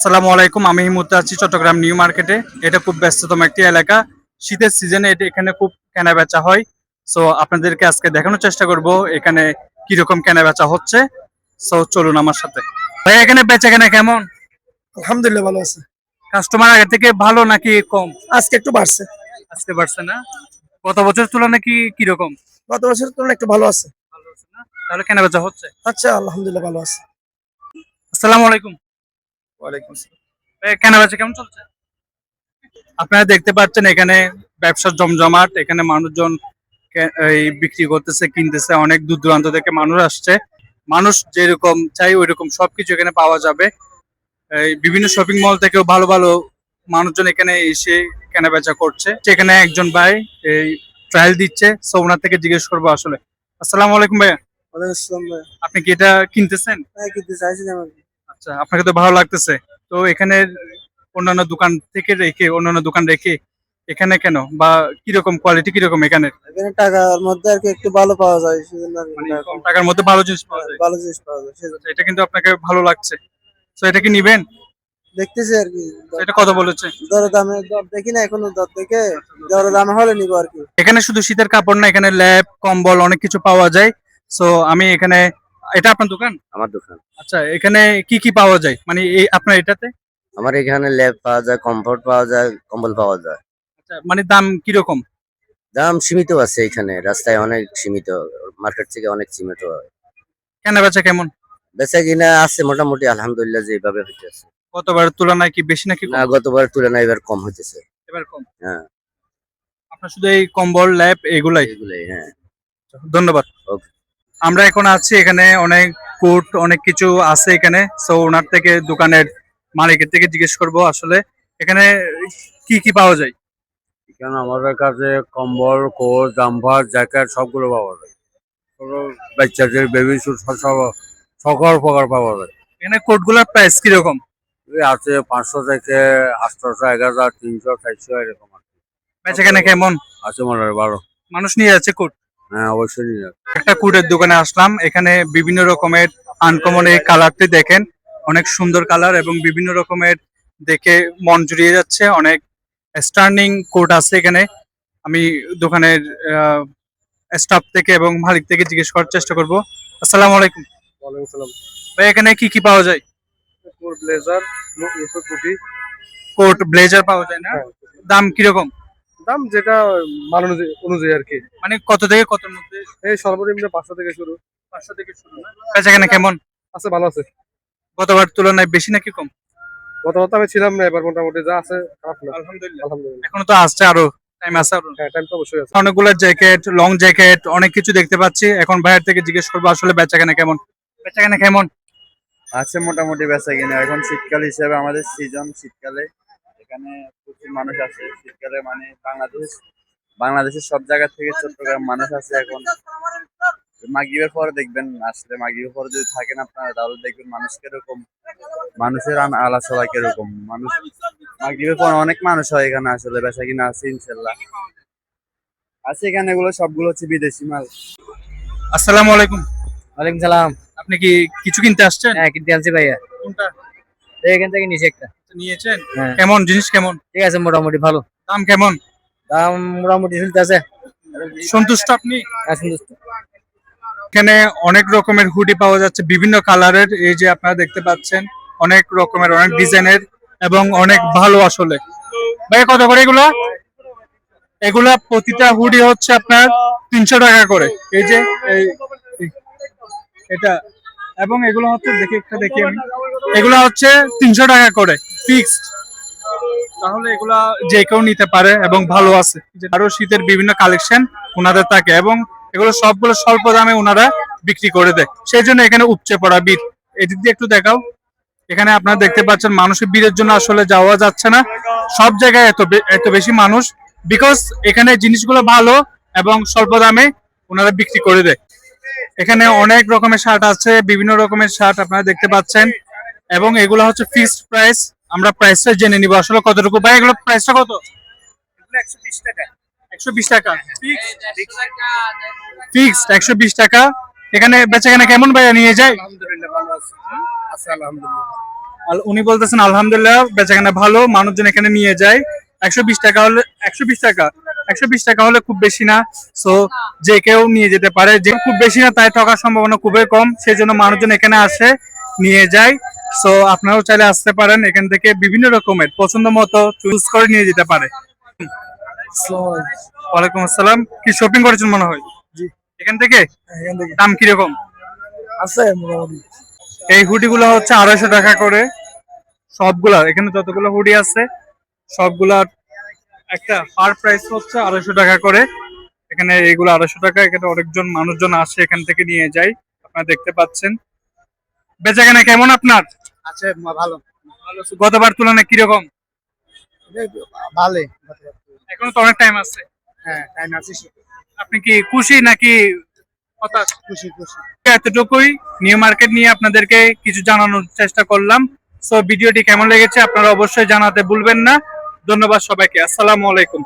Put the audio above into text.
আসসালামু আলাইকুম। আমি এই মুহূর্তে আছি চট্টগ্রাম নিউ মার্কেটে। এটা খুব ব্যস্ততম একটি এলাকা। শীতের সিজনে এখানে খুব কেনা বেচা হয়। সো আপনাদেরকে আজকে দেখানোর চেষ্টা করব এখানে কিরকম কেনা বেচা হচ্ছে। সো চলুন আমার সাথে। ভাই এখানে বেচা কেনা কেমন? আলহামদুলিল্লাহ ভালো আছে। কাস্টমার আগে থেকে ভালো নাকি কম? আজকে একটু বাড়ছে। আজকে বাড়ছে না? গত বছর তুলনায় কিরকম? গত বছরের তুলনায় একটু ভালো আছে। ভালো আছে না? তাহলে কেনা বেচা হচ্ছে। আচ্ছা আলহামদুলিল্লাহ ভালো আছে। আসসালামু আলাইকুম। ওয়ালাইকুম আসসালাম। কেনা বেচা কেমন চলছে? আপনারা দেখতে পাচ্ছেন এখানে ব্যবসার জমজমাট। এখানে মানুষজন এই বিক্রি করতেছে, কিনতেছে। অনেক দূর দূরান্ত থেকে মানুষ আসছে। মানুষ যেরকম চাই ওইরকম সবকিছু এখানে পাওয়া যাবে। এই বিভিন্ন শপিং মল থেকেও ভালো ভালো মানুষজন এখানে এসে কেনাবেচা করছে। সেখানে একজন ভাই এই ট্রায়াল দিচ্ছে, সো ওনার থেকে জিজ্ঞেস করবো আসলে। আসসালামু আলাইকুম ভাইয়া। ওয়ালাইকুম আসসালাম ভাই। আপনি কি এটা কিনতেছেন? হ্যাঁ কিনতে চাইছিলাম আর কি। আচ্ছা, আপনাকে তো ভালো লাগতেছে। তো এখানে অন্যান্য দোকান রেখে এখানে কেন, বা কিরকম কোয়ালিটি কিরকম এখানে? এখানে টাকার মধ্যে আর কি একটু ভালো পাওয়া যায় সেজন্য আর কি মানে কম টাকার মধ্যে ভালো জিনিস পাওয়া যায়। ভালো জিনিস পাওয়া যায় সেজন্য আচ্ছা, এটা কিন্তু আপনাকে ভালো লাগছে। তো এটা কি নিবেন? দেখতেছি আর কি। এটা কত বলেছে? দর দেখি না এখনো, দর দেখে দর দাম হলে নিবো আর কি। এখানে শুধু শীতের কাপড় না, এখানে ল্যাপ কম্বল অনেক কিছু পাওয়া যায়। সো আমি এখানে, এটা আপনার দোকান? আমার দোকান। আচ্ছা, এখানে কি পাওয়া যায় মানে এই আপনার এটাতে? আমার এখানে ল্যাব পাওয়া যায়, কমফোর্ট পাওয়া যায়, কম্বল পাওয়া যায়। আচ্ছা, মানে দাম কিরকম? দাম সীমিত আছে এখানে, রাস্তায় অনেক সীমিত, মার্কেট থেকে অনেক সীমিত হয়। কেনা বেচা কেমন? বেচা কিনা আছে মোটামুটি আলহামদুলিল্লাহ, যেভাবে হইতেছে। গতবারের তুলনায় কি বেশি নাকি না, কম? গতবার তুলনায় এবার কম হইতেছে। এবার কম। হ্যাঁ, আপনার শুধু এই কম্বল ল্যাপ এগুলাই? এগুলাই। হ্যাঁ, ধন্যবাদ। ওকে। আমরা এখন আছি এখানে, অনেক কোট অনেক কিছু আছে এখানে। সো ওনার থেকে, দোকানের মালিকের থেকে জিজ্ঞেস করব আসলে এখানে কি পাওয়া যায়। এখানে আমাদের কাছে কম্বল, কোট, জাম্পার, জ্যাকেট সবগুলো পাওয়া যায়। ছোট বাচ্চাদের বেবি স্যুট সব সকল প্রকার পাওয়া যায়। এখানে কোটগুলোর প্রাইস কিরকম? এই আছে 500 থেকে 800, 1000, 300, 400 এরকম আর কি। বেচাকেনা কেমন? আছে মনে হয় ভালো। মানুষ নিয়ে যাচ্ছে কোট? হ্যাঁ, অবশ্যই নিয়ে যাবে। একটা কোটের দোকানে আসলাম। এখানে বিভিন্ন রকমের আনকমন এই কালারটি দেখেন, অনেক সুন্দর কালার এবং বিভিন্ন রকমের, দেখে মন জুড়িয়ে যাচ্ছে। অনেক স্টার্নিং কোট আছে এখানে। আমি দোকানের স্টাফ থেকে এবং মালিক থেকে জিজ্ঞেস করার চেষ্টা করব। আসসালামু আলাইকুম ওয়ালাইকুম আসসালাম। ভাই, এখানে কি পাওয়া যায়? কোট ব্লেজার, মুসুর টুপি। কোট ব্লেজার পাওয়া যায় না? দাম কিরকম? দাম যেটা মান অনুযায়ী আর কি। মানে কত থেকে কতর মধ্যে? এই সর্বনিম্ন 500 থেকে শুরু। 500 থেকে শুরু না? বেচাকেনা কেমন? আছে ভালো আছে। গতবার তুলনায় বেশি নাকি কম? গত বছর আমি ছিলাম না, এবার মোটামুটি যা আছে খারাপ না। আলহামদুলিল্লাহ। আলহামদুলিল্লাহ। এখনো তো আসছে, আরো টাইম আছে আরো। হ্যাঁ টাইম তো অবশ্যই আছে। অনেকগুলো জ্যাকেট, লং জ্যাকেট অনেক কিছু দেখতে পাচ্ছি। এখন ভাইয়ের থেকে জিজ্ঞেস করবো আসলে বেচাকেনা কেমন। বেচাকেনা কেমন? আছে মোটামুটি বেচা কিনা। এখন শীতকাল হিসেবে আমাদের সিজন, শীতকালে এখানে প্রচুর মানুষ আসে। শীতকালে মানে বাংলাদেশের সব জায়গা থেকে চট্টগ্রাম মানুষ আসে। এখন মাগরিবের পরে দেখবেন, আসলে মাগরিবের পরে যদি থাকেন আপনারা, তাহলে দেখবেন মানুষ কিরকম, মানুষের আলাচলা কিরকম। মানুষ মাগরিবের পর অনেক মানুষ হয় এখানে। আসলে বেচা কিনা আছে ইনশাল্লাহ। আছে এখানে, এগুলো সবগুলো হচ্ছে বিদেশি মাল। আসসালামু আলাইকুম। ওয়ালাইকুম সালাম। আপনি কি কিছু কিনতে আসছেন? হ্যাঁ কিনতে আনছি ভাইয়া। কোনটা এখান থেকে নিচে একটা। নিয়েছেন? হ্যাঁ। কেমন জিনিস, কেমন ঠিক আছে, মোটামুটি ভালো। দাম কেমন? দাম মোটামুটি চলতে আছে। সন্তুষ্ট আপনি? সন্তুষ্ট। এখানে অনেক রকমের হুডি পাওয়া যাচ্ছে, বিভিন্ন কালারের। এই যে আপনারা দেখতে পাচ্ছেন, অনেক রকমের, অনেক ডিজাইনের এবং অনেক ভালো আসলে। ভাই কত করে এগুলা? এগুলা প্রতিটা হুডি হচ্ছে আপনার 300 টাকা করে। এই যে এটা, এবং এগুলো হচ্ছে, দেখি আমি, এগুলা হচ্ছে 300 টাকা করে ফিক্সড। তাহলে এগুলা যে কেউ নিতে পারে এবং ভালো আছে। আরো শীতের বিভিন্ন কালেকশন ওনাদের থাকে এবং এগুলো সবগুলো স্বল্প দামে ওনারা বিক্রি করে দেয়। সেই জন্য এখানে উপচে পড়া ভিড়। এদিক দিয়ে একটু দেখাও। এখানে আপনারা দেখতে পাচ্ছেন মানুষের ভিড়ের জন্য আসলে যাওয়া যাচ্ছে না। সব জায়গায় এত বেশি মানুষ, বিকজ এখানে জিনিসগুলো ভালো এবং স্বল্প দামে ওনারা বিক্রি করে দেয়। এখানে অনেক রকমের শার্ট আছে, বিভিন্ন রকমের শার্ট আপনারা দেখতে পাচ্ছেন এবং এগুলো হচ্ছে ফিক্সড প্রাইস। আমরা প্রাইসটা জেনে নিব আসলে কতটুকু। ভাই এগুলো প্রাইসটা কত? 120 টাকা। 120 টাকা ফিক্সড, 120 টাকা। এখানে বেচাকেনা কেমন ভাইয়া, নিয়ে যায়? আলহামদুলিল্লাহ ভালো আছে। আছে আলহামদুলিল্লাহ। উনি বলতেছেন আলহামদুলিল্লাহ বেচাকেনা ভালো, মানুষজন এখানে নিয়ে যায়। 120 টাকা হলে 120 টাকা, 120 টাকা হলে খুব বেশি না। সো যে কেউ নিয়ে যেতে পারে, যে খুব বেশি না তাই ঠকার সম্ভাবনা খুবই কম, সেই জন্য মানুষজন এখানে আসে নিয়ে যায়। সো আপনারাও চাইলে আসতে পারেন, এখান থেকে বিভিন্ন রকমের পছন্দ মতো চুজ করে নিয়ে যেতে পারে। ওয়ালাইকুম আসসালাম। কি শপিং করেছেন মনে হয়? জি। এখান থেকে এখান থেকে দাম কিরকম? আছে মোটামুটি। এই হুডি গুলো হচ্ছে 250 টাকা করে সবগুলা। এখানে যতগুলো হুডি আছে সবগুলার একটা পার প্রাইস হচ্ছে 250 টাকা করে। এখানে এগুলো 250 টাকা। এখানে অনেকজন মানুষজন আসে এখান থেকে নিয়ে যায়, আপনারা দেখতে পাচ্ছেন। বেচাকেনা কেমন আপনার? আছে ভালো। ভালো। গতবার তুলনায় কিরকম? ভালো। এখনো তো অনেক টাইম আছে। হ্যাঁ, টাইম আছে। আপনি কি খুশি নাকি হতাশ? খুশি খুশি। এতটুকুই নিউ মার্কেট নিয়ে আপনাদেরকে কিছু জানানোর চেষ্টা করলাম। সো ভিডিওটি কেমন লেগেছে আপনারা অবশ্যই জানাতে ভুলবেন না। ধন্যবাদ সবাইকে। আসসালামু আলাইকুম।